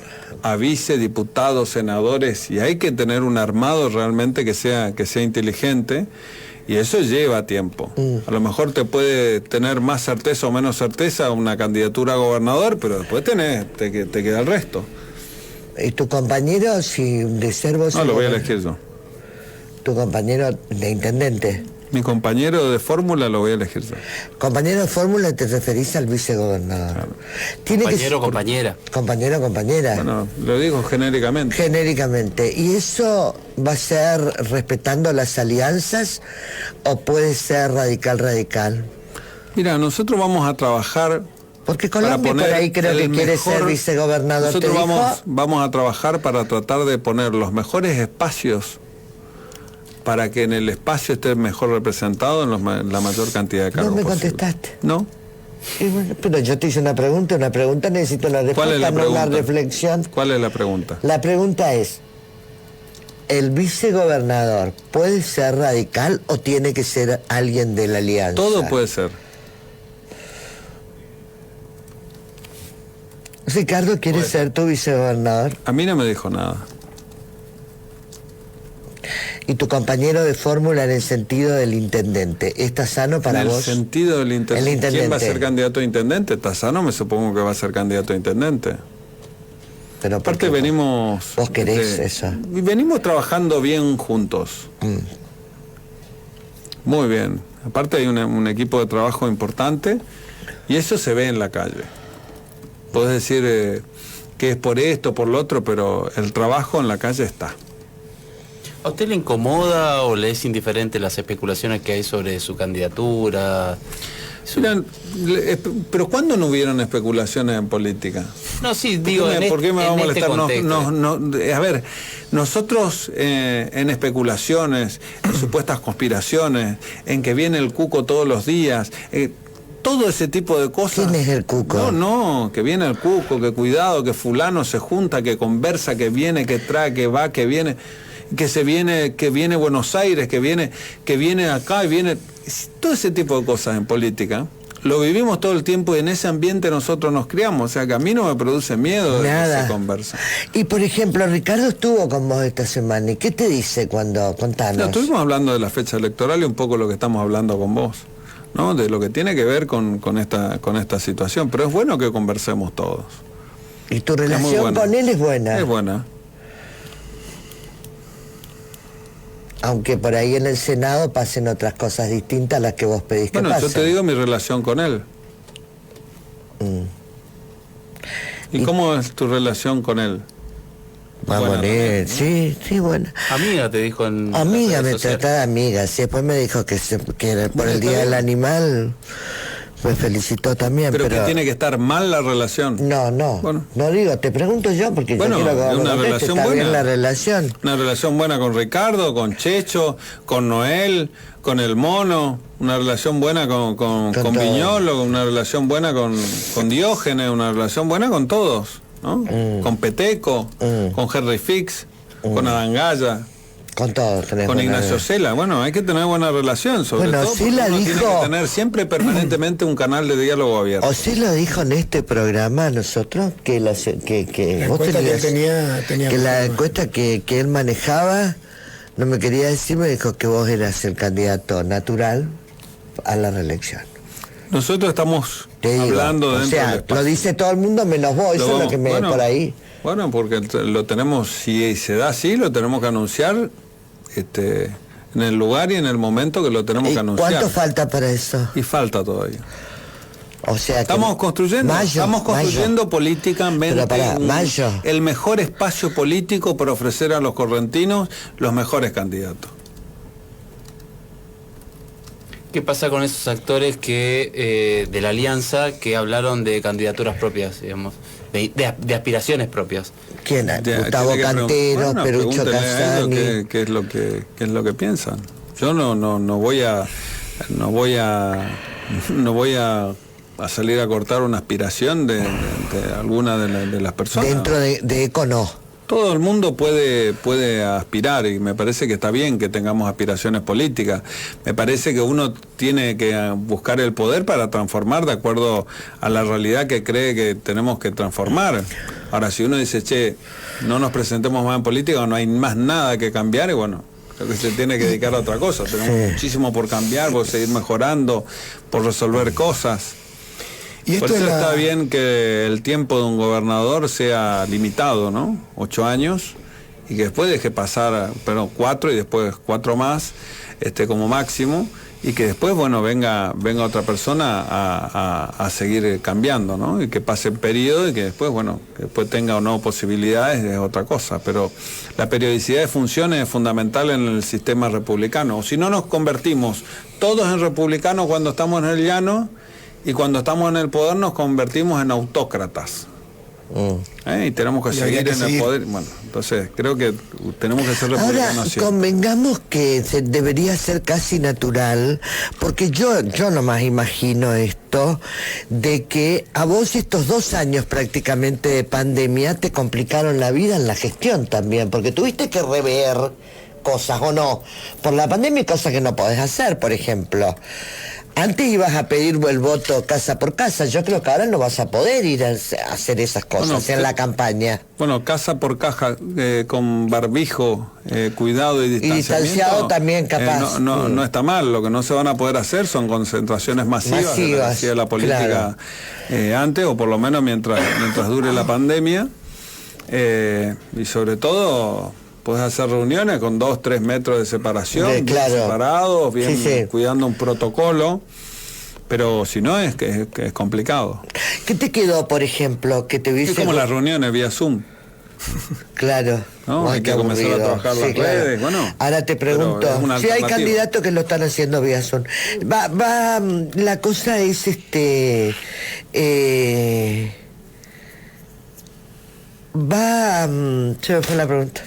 a vice, diputados, senadores, y hay que tener un armado realmente que sea inteligente, y eso lleva tiempo. A lo mejor te puede tener más certeza o menos certeza una candidatura a gobernador, pero después te queda el resto. ¿Y tu compañero, si de ser vos... No, lo voy a elegir yo. ¿Tu compañero de intendente? Mi compañero de fórmula lo voy a elegir yo. Compañero de fórmula te referís al vicegobernador. Claro. Compañero o compañera. Compañero o compañera. Bueno, lo digo genéricamente. Genéricamente. ¿Y eso va a ser respetando las alianzas o puede ser radical? Mira, nosotros vamos a trabajar... Porque Colombia por ahí creo que quiere ser vicegobernador. Nosotros vamos a trabajar para tratar de poner los mejores espacios para que en el espacio esté mejor representado en la mayor cantidad de cargos. No me posible. contestaste. ¿No? Bueno, pero yo te hice una pregunta necesito la respuesta, ¿Cuál es la pregunta? No una reflexión. ¿Cuál es la pregunta? La pregunta es, ¿el vicegobernador puede ser radical o tiene que ser alguien de la alianza? Todo puede ser. Ricardo, ¿quiere ser tu vicegobernador? A mí no me dijo nada. ¿Y tu compañero de fórmula en el sentido del intendente? ¿Está sano para vos? En el sentido del intendente. ¿Quién va a ser candidato a intendente? Tasano me supongo que va a ser candidato a intendente. Pero aparte venimos... ¿Vos querés eso? Venimos trabajando bien juntos. Muy bien. Aparte hay un equipo de trabajo importante y eso se ve en la calle. Podés decir, que es por esto, por lo otro, pero el trabajo en la calle está. ¿A usted le incomoda o le es indiferente las especulaciones que hay sobre su candidatura? Miran, pero ¿cuándo no hubieron especulaciones en política? No, sí, digo, ¿Por qué me va a molestar? Este A ver, nosotros en especulaciones, en supuestas conspiraciones, en que viene el cuco todos los días, todo ese tipo de cosas. ¿Quién es el cuco? No, que viene el cuco, que cuidado, que fulano se junta, que conversa, que viene, que trae, que va, que viene, que viene Buenos Aires, que viene acá, y viene... Todo ese tipo de cosas en política lo vivimos todo el tiempo y en ese ambiente nosotros nos criamos, o sea que a mí no me produce miedo de que se conversa. Y por ejemplo, Ricardo estuvo con vos esta semana, ¿y qué te dice cuando contanos? No, estuvimos hablando de la fecha electoral y un poco lo que estamos hablando con vos, ¿no? De lo que tiene que ver con esta situación, pero es bueno que conversemos todos. ¿Y tu relación con él es buena? Es buena. Aunque por ahí en el Senado pasen otras cosas distintas a las que vos pedís que pasen. Bueno, yo te digo mi relación con él. ¿Y cómo es tu relación con él? Con él, sí, buena. Amiga te dijo en... Amiga, me trata de amiga, sí, después me dijo que por el Día del Animal... Me felicitó también, pero que tiene que estar mal la relación. No, bueno. No digo, te pregunto yo porque yo quiero que una relación buena. Bien la relación. Una relación buena con Ricardo, con Checho, con Noel, con el Mono, una relación buena con Viñolo, una relación buena con Diógenes, una relación buena con todos, ¿no? Con Peteco, con Henry Fix, con Adangaya. Con todos tenés con Ignacio Cela, bueno, hay que tener buena relación, sobre todo Cela uno dijo, tiene que tener siempre permanentemente un canal de diálogo abierto. O sí lo dijo en este programa nosotros, que la encuesta que él manejaba, no me quería decir, me dijo que vos eras el candidato natural a la reelección. Nosotros estamos hablando dentro del espacio. Lo dice todo el mundo menos vos, eso es lo que me por ahí. Bueno, porque lo tenemos, si se da así, lo tenemos que anunciar en el lugar y en el momento que lo tenemos que anunciar. ¿Cuánto falta para eso? Y falta todavía. O sea, estamos construyendo políticamente el mejor espacio político para ofrecer a los correntinos los mejores candidatos. ¿Qué pasa con esos actores que de la alianza que hablaron de candidaturas propias, digamos, de aspiraciones propias? ¿Quién? Gustavo Cantero, Perucho Casani. ¿Qué es lo que piensan? Yo no voy a salir a cortar una aspiración de alguna de las personas. Dentro de ECO no. Todo el mundo puede aspirar y me parece que está bien que tengamos aspiraciones políticas. Me parece que uno tiene que buscar el poder para transformar de acuerdo a la realidad que cree que tenemos que transformar. Ahora, si uno dice, che, no nos presentemos más en política o no hay más nada que cambiar, y bueno, creo que se tiene que dedicar a otra cosa. Tenemos muchísimo por cambiar, por seguir mejorando, por resolver cosas. Y por eso está bien que el tiempo de un gobernador sea limitado, ¿no? 8 años, y que después deje pasar, 4 y después 4 más, como máximo, y que después, bueno, venga otra persona a seguir cambiando, ¿no? Y que pase el periodo y que después, bueno, que después tenga o no posibilidades es otra cosa, pero la periodicidad de funciones es fundamental en el sistema republicano. O si no, nos convertimos todos en republicanos cuando estamos en el llano, y cuando estamos en el poder nos convertimos en autócratas. Y tenemos que seguir en el poder. Bueno, entonces creo que tenemos que ser republicanos. Ahora, convengamos que debería ser casi natural, porque yo nomás imagino esto, de que a vos estos 2 años prácticamente de pandemia te complicaron la vida en la gestión también, porque tuviste que rever cosas, ¿o no? Por la pandemia hay cosas que no podés hacer, por ejemplo. Antes ibas a pedir el voto casa por casa, yo creo que ahora no vas a poder ir a hacer esas cosas en la campaña. Bueno, casa por caja, con barbijo, cuidado y distanciamiento. Y distanciado también capaz. No está mal, lo que no se van a poder hacer son concentraciones masivas de la política, claro. Antes, o por lo menos mientras dure la pandemia, y sobre todo... Puedes hacer reuniones con 2-3 metros de separación, claro. separados, bien, cuidando un protocolo, Pero si no, es que es complicado. ¿Qué te quedó, por ejemplo, que te hubiese... Es como las reuniones vía Zoom. Claro. ¿No? Hay que comenzar a trabajar las redes. Bueno, ahora te pregunto, si hay candidatos que lo están haciendo vía Zoom. La cosa es se me fue la pregunta.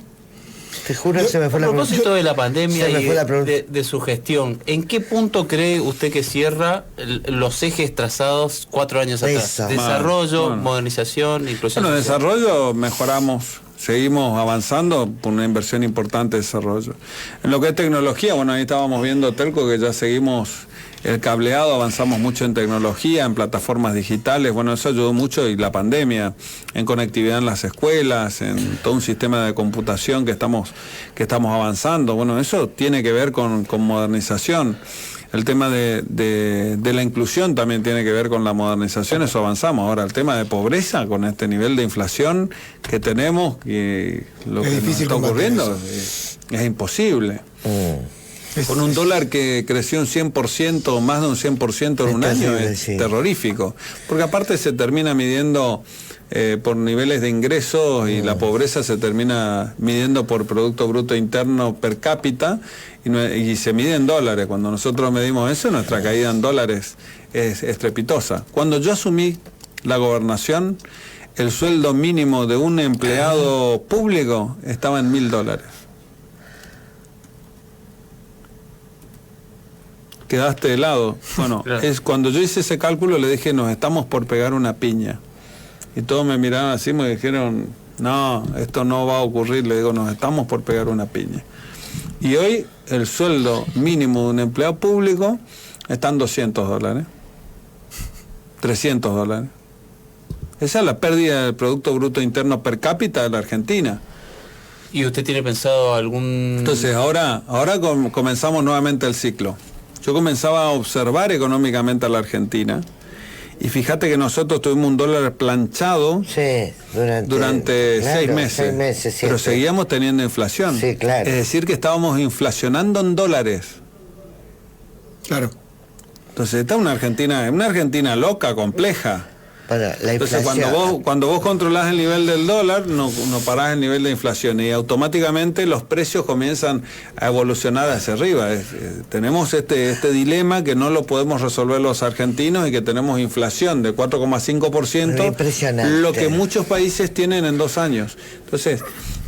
Te juro que se me fue la pregunta. A propósito de la pandemia y de su gestión, ¿en qué punto cree usted que cierra los ejes trazados 4 años atrás? Desarrollo, modernización, inclusión. Bueno, desarrollo mejoramos. Seguimos avanzando por una inversión importante de desarrollo. En lo que es tecnología, bueno, ahí estábamos viendo, Telco, que ya seguimos el cableado, avanzamos mucho en tecnología, en plataformas digitales, bueno, eso ayudó mucho, y la pandemia, en conectividad en las escuelas, en todo un sistema de computación que estamos avanzando, bueno, eso tiene que ver con modernización. El tema de la inclusión también tiene que ver con la modernización, eso avanzamos. Ahora, el tema de pobreza, con este nivel de inflación que tenemos, y lo que nos está ocurriendo, es imposible. Con un dólar que creció un 100%, más de un 100% en un año, es terrorífico. Porque aparte se termina midiendo por niveles de ingresos, y la pobreza se termina midiendo por Producto Bruto Interno per cápita, y se mide en dólares. Cuando nosotros medimos eso, nuestra caída en dólares es estrepitosa. Cuando yo asumí la gobernación, el sueldo mínimo de un empleado público estaba en $1.000. Quedaste helado. Bueno, cuando yo hice ese cálculo, le dije, nos estamos por pegar una piña. Y todos me miraron así, me dijeron, no, esto no va a ocurrir. Le digo, nos estamos por pegar una piña. Y hoy el sueldo mínimo de un empleado público está en $200, $300. Esa es la pérdida del Producto Bruto Interno per cápita de la Argentina. ¿Y usted tiene pensado algún...? Entonces, ahora comenzamos nuevamente el ciclo. Yo comenzaba a observar económicamente a la Argentina, y fíjate que nosotros tuvimos un dólar planchado durante 6 meses, pero seguíamos teniendo inflación. Sí, claro. Es decir, que estábamos inflacionando en dólares. Claro. Entonces, esta es una Argentina loca, compleja. Bueno, la inflación. Entonces, cuando vos controlás el nivel del dólar, no parás el nivel de inflación, y automáticamente los precios comienzan a evolucionar hacia arriba. Tenemos este dilema que no lo podemos resolver los argentinos, y que tenemos inflación de 4,5%, lo que muchos países tienen en 2 años. Entonces,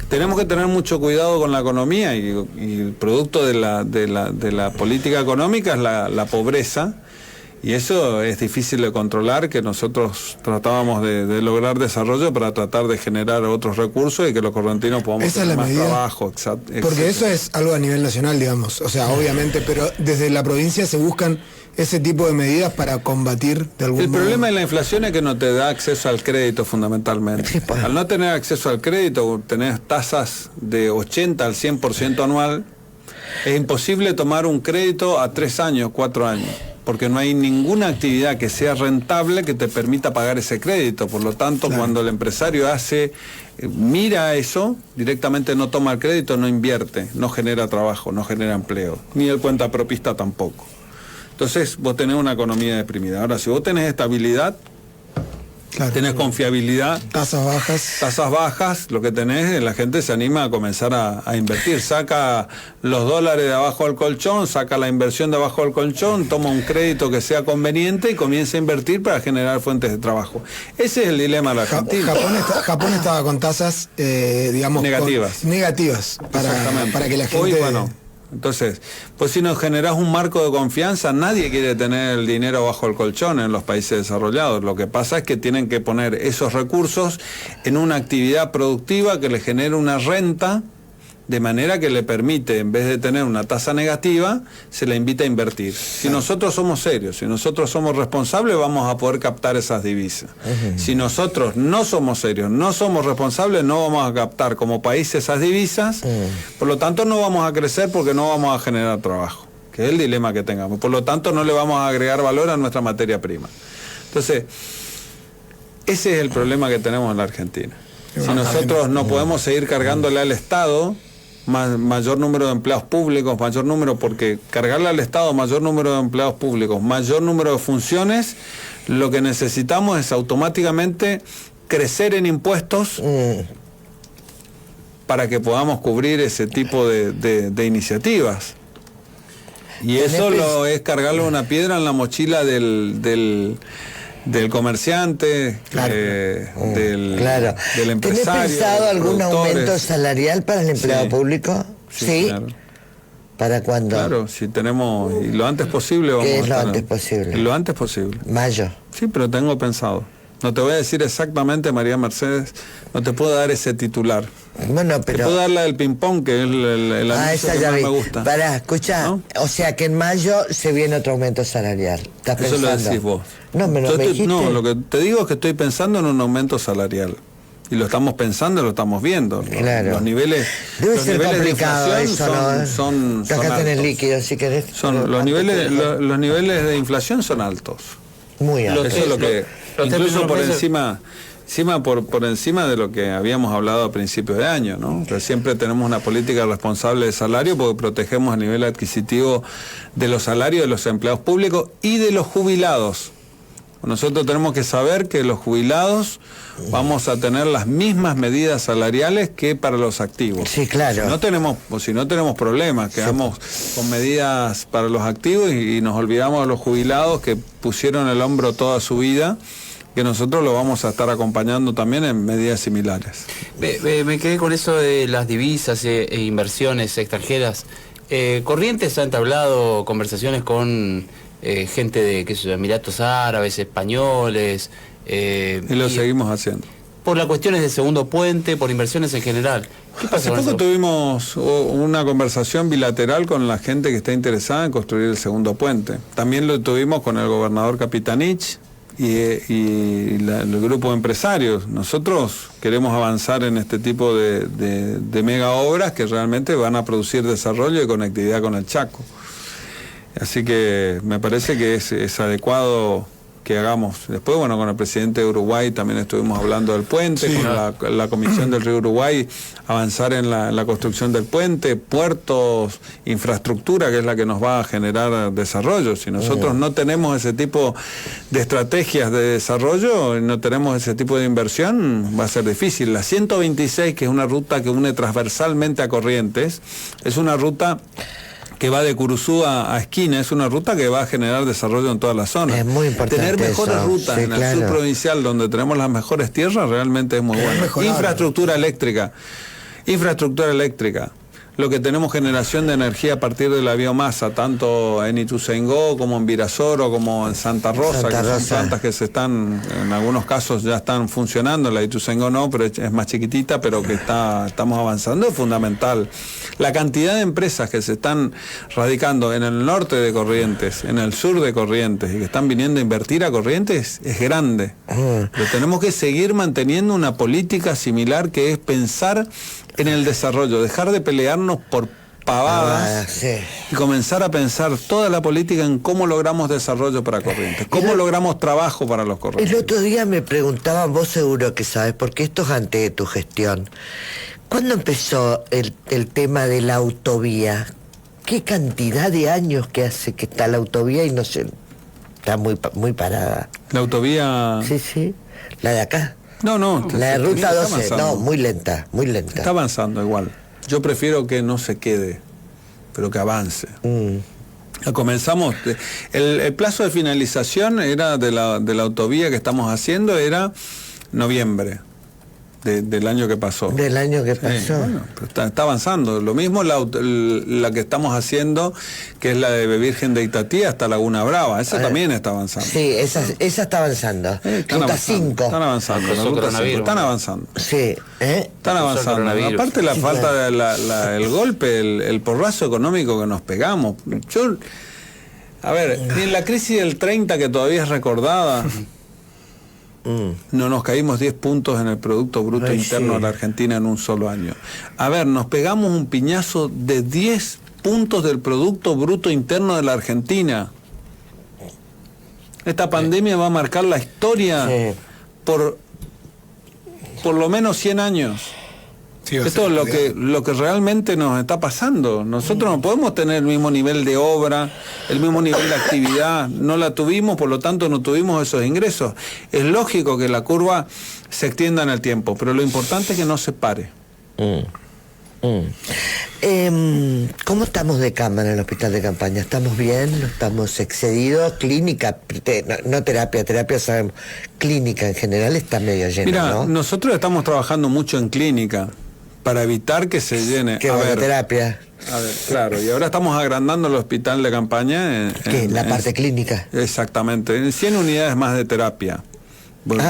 tenemos que tener mucho cuidado con la economía, y el producto de la política económica es la pobreza. Y eso es difícil de controlar, que nosotros tratábamos de lograr desarrollo para tratar de generar otros recursos y que los correntinos podamos tener más trabajo. Porque eso es algo a nivel nacional, digamos, o sea, obviamente, pero desde la provincia se buscan ese tipo de medidas para combatir de algún modo. El problema de la inflación es que no te da acceso al crédito, fundamentalmente. Al no tener acceso al crédito, tenés tasas de 80 al 100% anual, es imposible tomar un crédito a 3 años, 4 años. Porque no hay ninguna actividad que sea rentable que te permita pagar ese crédito. Por lo tanto, cuando el empresario mira eso, directamente no toma el crédito, no invierte, no genera trabajo, no genera empleo, ni el cuentapropista tampoco. Entonces, vos tenés una economía deprimida. Ahora, si vos tenés estabilidad, tenés confiabilidad, tasas bajas, lo que tenés es la gente se anima a comenzar a invertir, saca los dólares de abajo del colchón, saca la inversión de abajo del colchón, toma un crédito que sea conveniente y comienza a invertir para generar fuentes de trabajo. Ese es el dilema de la Argentina. Japón estaba con tasas, digamos, negativas para que la gente... Hoy, entonces, pues si nos generás un marco de confianza, nadie quiere tener el dinero bajo el colchón en los países desarrollados. Lo que pasa es que tienen que poner esos recursos en una actividad productiva que le genere una renta, de manera que le permite, en vez de tener una tasa negativa, se le invita a invertir. Si nosotros somos serios, si nosotros somos responsables, vamos a poder captar esas divisas. Si nosotros no somos serios, no somos responsables, no vamos a captar como país esas divisas, por lo tanto no vamos a crecer porque no vamos a generar trabajo, que es el dilema que tengamos. Por lo tanto no le vamos a agregar valor a nuestra materia prima. Entonces, ese es el problema que tenemos en la Argentina. Si nosotros no podemos seguir cargándole al Estado mayor número de empleados públicos, mayor número, porque cargarle al Estado mayor número de empleados públicos, mayor número de funciones, lo que necesitamos es automáticamente crecer en impuestos para que podamos cubrir ese tipo de iniciativas. Y eso es cargarle una piedra en la mochila del comerciante, claro. del empresario. ¿Tenés pensado algún aumento salarial para el empleado público? Sí. Claro. ¿Para cuándo? Claro, si tenemos, y lo antes posible vamos a ¿Qué es lo estar antes posible? Lo antes posible. Mayo. Sí, pero tengo pensado. No te voy a decir exactamente, María Mercedes, no te puedo dar ese titular. Bueno, pero... Te puedo dar la del ping-pong, que es el anuncio que más me gusta. Pará, escucha, ¿no? O sea que en mayo se viene otro aumento salarial. ¿Estás pensando? Eso lo decís vos. No, me dijiste. No, lo que te digo es que estoy pensando en un aumento salarial. Y lo estamos pensando, lo estamos viendo. Claro. Los niveles, debe los ser niveles complicado de inflación eso, ¿no? son Acá tenés líquido, si querés. los niveles de inflación son altos. Muy altos. Eso es lo que incluso por encima de lo que habíamos hablado a principios de año, ¿no? Pero siempre tenemos una política responsable de salario porque protegemos el nivel adquisitivo de los salarios de los empleados públicos y de los jubilados. Nosotros tenemos que saber que los jubilados vamos a tener las mismas medidas salariales que para los activos. Sí, claro. Si no tenemos problemas, quedamos con medidas para los activos y nos olvidamos de los jubilados que pusieron el hombro toda su vida, que nosotros lo vamos a estar acompañando también en medidas similares. Me quedé con eso de las divisas e inversiones extranjeras. Corrientes ha entablado conversaciones con gente de Emiratos Árabes, españoles. Y lo seguimos haciendo. Por las cuestiones de segundo puente, por inversiones en general. ¿Qué pasa? Hace poco tuvimos una conversación bilateral con la gente que está interesada en construir el segundo puente. También lo tuvimos con el gobernador Capitanich y el grupo de empresarios. Nosotros queremos avanzar en este tipo de mega obras que realmente van a producir desarrollo y conectividad con el Chaco. Así que me parece que es adecuado que hagamos. Después, bueno, con el presidente de Uruguay también estuvimos hablando del puente, sí, con la Comisión del Río Uruguay, avanzar en la construcción del puente, puertos, infraestructura, que es la que nos va a generar desarrollo. Si nosotros no tenemos ese tipo de estrategias de desarrollo, no tenemos ese tipo de inversión, va a ser difícil. La 126, que es una ruta que une transversalmente a Corrientes, es una ruta que va de Curuzú a Esquina, es una ruta que va a generar desarrollo en toda la zona. Es muy importante. Tener mejores rutas en el sur provincial, donde tenemos las mejores tierras, realmente es muy bueno. Infraestructura eléctrica. Lo que tenemos generación de energía a partir de la biomasa, tanto en Ituzaingó como en Virasoro, como en Santa Rosa, son plantas que en algunos casos ya están funcionando. La de Ituzaingó no, pero es más chiquitita, pero que estamos avanzando, es fundamental. La cantidad de empresas que se están radicando en el norte de Corrientes, en el sur de Corrientes, y que están viniendo a invertir a Corrientes, es grande. Pero tenemos que seguir manteniendo una política similar, que es pensar en el desarrollo, dejar de pelearnos por pavadas y comenzar a pensar toda la política en cómo logramos desarrollo para Corrientes, cómo logramos trabajo para los corrientes. El otro día me preguntaban, vos seguro que sabes, porque esto es antes de tu gestión, ¿cuándo empezó el tema de la autovía? ¿Qué cantidad de años que hace que está la autovía y no se está muy parada? ¿La autovía? Sí, la de acá. No, la de Ruta 12, no, muy lenta. Está avanzando igual. Yo prefiero que no se quede, pero que avance. Comenzamos, el plazo de finalización era de la autovía que estamos haciendo, era noviembre del año que pasó. Del año que pasó. Bueno, pero está avanzando. Lo mismo la que estamos haciendo, que es la de Virgen de Itatí hasta Laguna Brava. Esa también está avanzando. Sí, esa está avanzando. Ruta 5. Están avanzando. Están avanzando. Sí. Están avanzando. Aparte la falta de el golpe, el porrazo económico que nos pegamos. En la crisis del 30, que todavía es recordada, no nos caímos 10 puntos en el Producto Bruto Interno de la Argentina en un solo año. Nos pegamos un piñazo de 10 puntos del Producto Bruto Interno de la Argentina. Esta pandemia va a marcar la historia por lo menos 100 años. Sí, esto es lo que realmente nos está pasando. Nosotros no podemos tener el mismo nivel de obra, el mismo nivel de actividad. No la tuvimos, por lo tanto no tuvimos esos ingresos. Es lógico que la curva se extienda en el tiempo, pero lo importante es que no se pare. ¿Cómo estamos de cama en el hospital de campaña? ¿Estamos bien? ¿No estamos excedidos? Clínica, no terapia sabemos. Clínica en general está medio llena, Mira, ¿no? nosotros estamos trabajando mucho en clínica para evitar que se llene. ¿Qué terapia? A ver, claro, y ahora estamos agrandando el hospital de campaña. La parte clínica. Exactamente, en 100 unidades más de terapia. Bueno,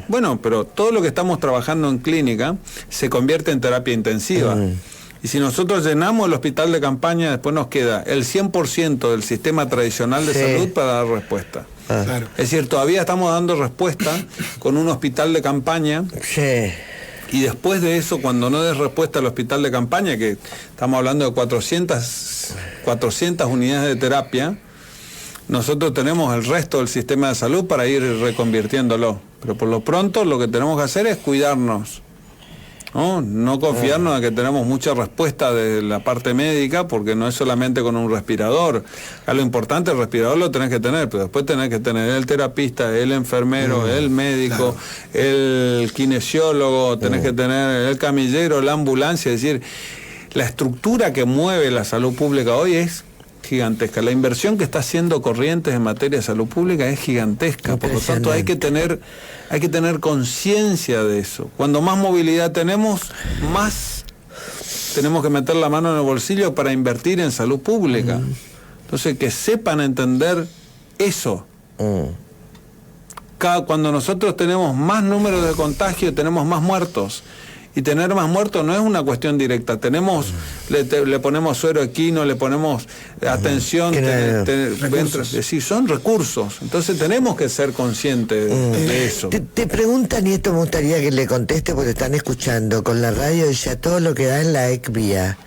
bueno, pero todo lo que estamos trabajando en clínica se convierte en terapia intensiva. Y si nosotros llenamos el hospital de campaña, después nos queda el 100% del sistema tradicional de salud para dar respuesta. Claro. Es decir, todavía estamos dando respuesta con un hospital de campaña. Sí. Y después de eso, cuando no des respuesta al hospital de campaña, que estamos hablando de 400 unidades de terapia, nosotros tenemos el resto del sistema de salud para ir reconvirtiéndolo. Pero por lo pronto lo que tenemos que hacer es cuidarnos. No confiarnos en que tenemos mucha respuesta de la parte médica, porque no es solamente con un respirador. A lo importante, el respirador lo tenés que tener, pero después tenés que tener el terapista, el enfermero, el médico, el kinesiólogo, tenés que tener el camillero, la ambulancia. Es decir, la estructura que mueve la salud pública hoy es gigantesca. La inversión que está haciendo Corrientes en materia de salud pública es gigantesca. Por lo tanto, hay que tener conciencia de eso. Cuando más movilidad tenemos, más tenemos que meter la mano en el bolsillo para invertir en salud pública. Entonces, que sepan entender eso. Cuando nosotros tenemos más números de contagio, tenemos más muertos. Y tener más muertos no es una cuestión directa. Le ponemos suero equino, le ponemos atención, es decir, son recursos. Entonces tenemos que ser conscientes de eso. Te preguntan, y esto me gustaría que le conteste porque están escuchando, con la radio dice todo lo que da en la ECVIA.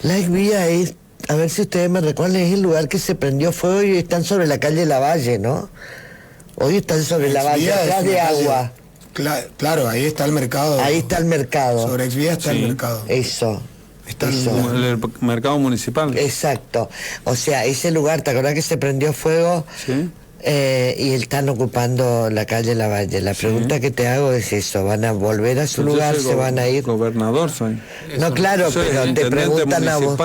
La ECVIA es, a ver si ustedes me recuerdan, es el lugar que se prendió fuego y están sobre la calle Lavalle, ¿no? Hoy están sobre Lavalle, atrás de agua. Claro, ahí está el mercado. Ahí está el mercado. Sobre Exvía está el mercado. Eso. Está el mercado municipal. Exacto. O sea, ese lugar, ¿te acordás que se prendió fuego? Sí. Y están ocupando la calle Lavalle. La pregunta que te hago es eso, ¿van a volver a su lugar? ¿Se van a ir? Gobernador soy. No, claro, pero te preguntan municipal. a vos.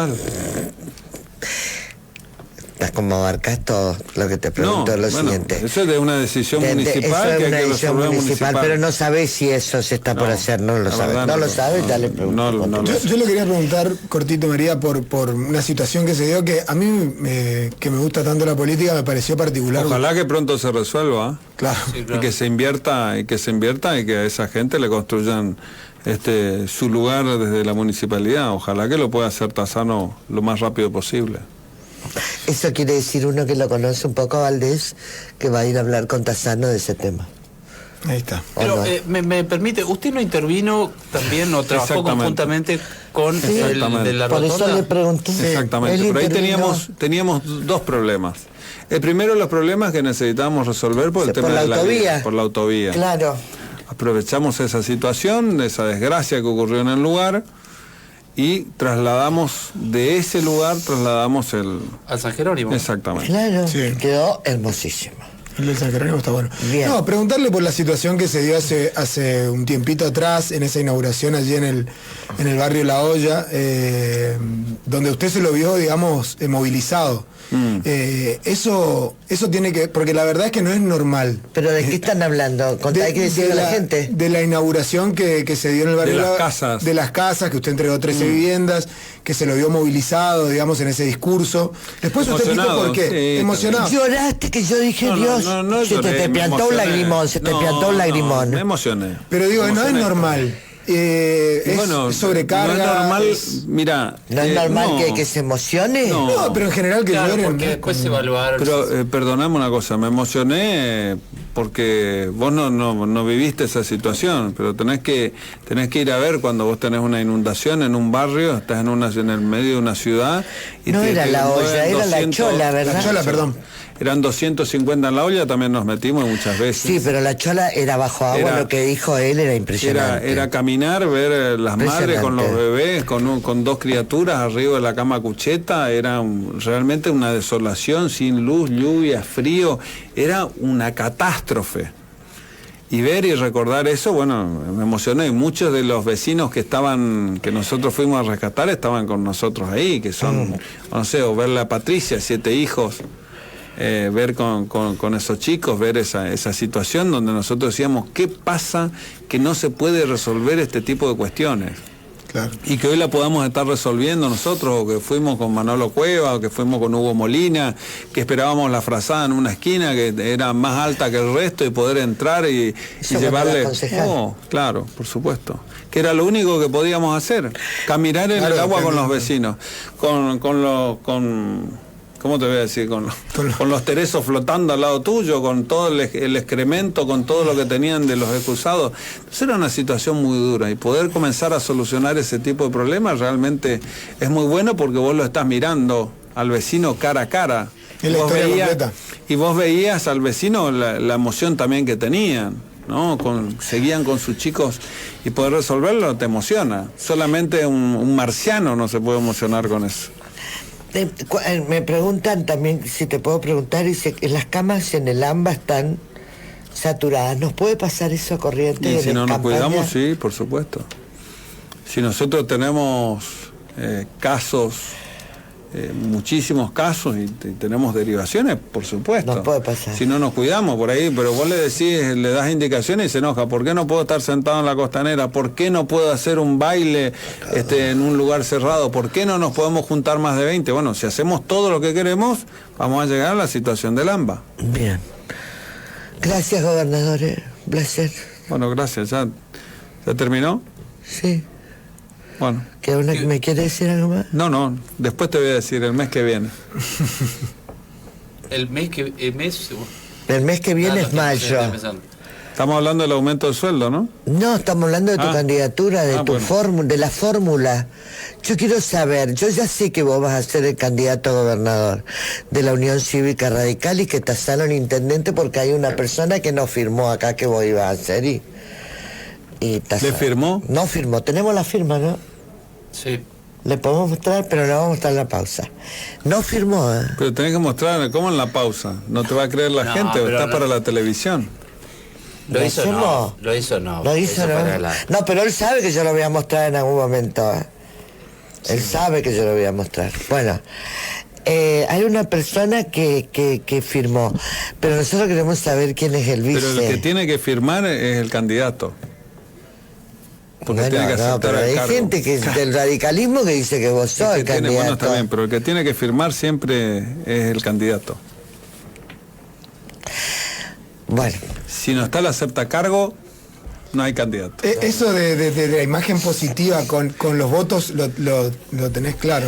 Como abarcas todo lo que te pregunto es lo siguiente. Eso es de una decisión municipal. Eso es una decisión municipal, pero no sabés si eso se está por hacer, no lo sabes. No lo sabes, dale pregunta. Yo le quería preguntar, cortito María, por una situación que se dio que a mí, que me gusta tanto la política, me pareció particular. Ojalá que pronto se resuelva. Claro. Y que se invierta y que a esa gente le construyan su lugar desde la municipalidad. Ojalá que lo pueda hacer Tassano lo más rápido posible. Eso quiere decir uno que lo conoce un poco a Valdés, que va a ir a hablar con Tassano de ese tema. Ahí está. Pero no? me permite, ¿usted no intervino también o trabajó conjuntamente con el de la Por rotonda? eso le pregunté. Exactamente, pero ahí teníamos dos problemas. El primero, los problemas que necesitábamos resolver por el tema de la autovía. Claro. Aprovechamos esa situación, esa desgracia que ocurrió en el lugar, y trasladamos de ese lugar, al San Jerónimo. Exactamente. Claro, Sí. Quedó hermosísimo. El del San Jerónimo está bueno. Bien. No, preguntarle por la situación que se dio hace un tiempito atrás, en esa inauguración allí en el barrio La Olla, donde usted se lo vio, digamos, movilizado. Eso tiene que, porque la verdad es que no es normal. ¿Pero de qué están hablando? Hay que decirle a la gente. De la inauguración que se dio en el barrio de las casas. De las casas, que usted entregó 13 viviendas, que se lo vio movilizado, digamos, en ese discurso. Después usted explicó por qué. Sí, emocionado. Lloraste, que yo dije, Dios, no se lloré, te piantó un lagrimón, se te piantó un lagrimón. Me emocioné. Pero digo, no es normal. Es sobrecarga. No es normal, mira. ¿No es normal que se emocione? No, pero en general que Claro, lloren. porque después se evaluaron. Pero perdoname una cosa, me emocioné porque vos no viviste esa situación, pero tenés que ir a ver cuando vos tenés una inundación en un barrio, estás en el medio de una ciudad y no era la olla, era 200, la chola, ¿verdad? La chola, perdón. Eran 250 en la olla, también nos metimos muchas veces. Sí, pero la chola era bajo agua, lo que dijo él era impresionante. Era caminar, ver las madres con los bebés, con 2 criaturas arriba de la cama cucheta, era realmente una desolación, sin luz, lluvia, frío, era una catástrofe. Y ver y recordar eso, bueno, me emocioné. Y muchos de los vecinos que nosotros fuimos a rescatar, estaban con nosotros ahí, que son, no sé, o verle a Patricia, 7 hijos. Ver con esos chicos, ver esa situación donde nosotros decíamos, ¿qué pasa que no se puede resolver este tipo de cuestiones? Claro. Y que hoy la podamos estar resolviendo nosotros, o que fuimos con Manolo Cueva, o que fuimos con Hugo Molina, que esperábamos la frazada en una esquina que era más alta que el resto y poder entrar y llevarle... Oh, claro, por supuesto. Que era lo único que podíamos hacer, caminar en el agua con los vecinos, ¿cómo te voy a decir? Con los teresos flotando al lado tuyo, con todo el excremento, con todo lo que tenían de los expulsados. Entonces era una situación muy dura y poder comenzar a solucionar ese tipo de problemas realmente es muy bueno porque vos lo estás mirando al vecino cara a cara. Es la historia completa. Y vos veías al vecino la emoción también que tenían, ¿no? Seguían con sus chicos y poder resolverlo te emociona. Solamente un marciano no se puede emocionar con eso. Me preguntan también, si te puedo preguntar, dice que las camas en el AMBA están saturadas. ¿Nos puede pasar eso a corriente? Y si no nos cuidamos, sí, por supuesto. Si nosotros tenemos casos, muchísimos casos y tenemos derivaciones, por supuesto. No puede pasar. Si no nos cuidamos por ahí, pero vos le das indicaciones y se enoja. ¿Por qué no puedo estar sentado en la costanera? ¿Por qué no puedo hacer un baile en un lugar cerrado? ¿Por qué no nos podemos juntar más de 20? Bueno, si hacemos todo lo que queremos, vamos a llegar a la situación del AMBA. Bien. Gracias, gobernador. Un placer. Bueno, gracias. ¿Ya terminó? Sí. Bueno. ¿Me quiere decir algo más? No, después te voy a decir, el mes que viene. El mes que viene es mayo. Estamos hablando del aumento del sueldo, ¿no? No, estamos hablando de tu candidatura, de tu fórmula, de la fórmula. Yo quiero saber, yo ya sé que vos vas a ser el candidato a gobernador de la Unión Cívica Radical y que tasaron intendente porque hay una persona que no firmó acá que vos ibas a hacer y ¿Le firmó? No firmó, tenemos la firma, ¿no? Sí. Le podemos mostrar, pero le vamos a mostrar en la pausa. No firmó, ¿eh? Pero tenés que mostrar, ¿cómo en la pausa? No te va a creer la gente, está para la televisión. Lo hizo no. No, pero él sabe que yo lo voy a mostrar en algún momento. Sí. Él sabe que yo lo voy a mostrar. Bueno, hay una persona que firmó, pero nosotros queremos saber quién es el vice. Pero el que tiene que firmar es el candidato. Porque tiene que aceptar pero hay gente del radicalismo que dice que vos sos el candidato. Bueno, está bien, pero el que tiene que firmar siempre es el candidato. Bueno. Si no está el acepta cargo, no hay candidato. Eso de la imagen positiva con los votos lo tenés claro.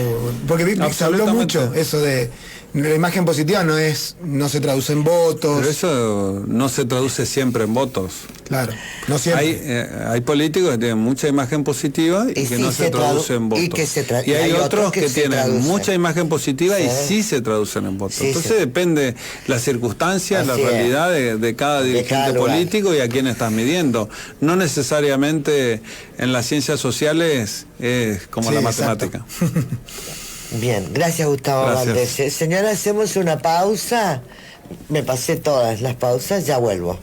Porque se habló mucho eso de la imagen positiva no se traduce en votos. Pero eso no se traduce siempre en votos. Claro, no siempre. Hay políticos que tienen mucha imagen positiva y que sí no se traducen en votos. Y hay otros que tienen mucha imagen positiva y sí se traducen en votos. Entonces depende la circunstancia, la realidad de cada dirigente político y a quién estás midiendo. No necesariamente en las ciencias sociales es como la matemática. Bien, gracias Gustavo Valdés. Señora, hacemos una pausa. Me pasé todas las pausas, ya vuelvo.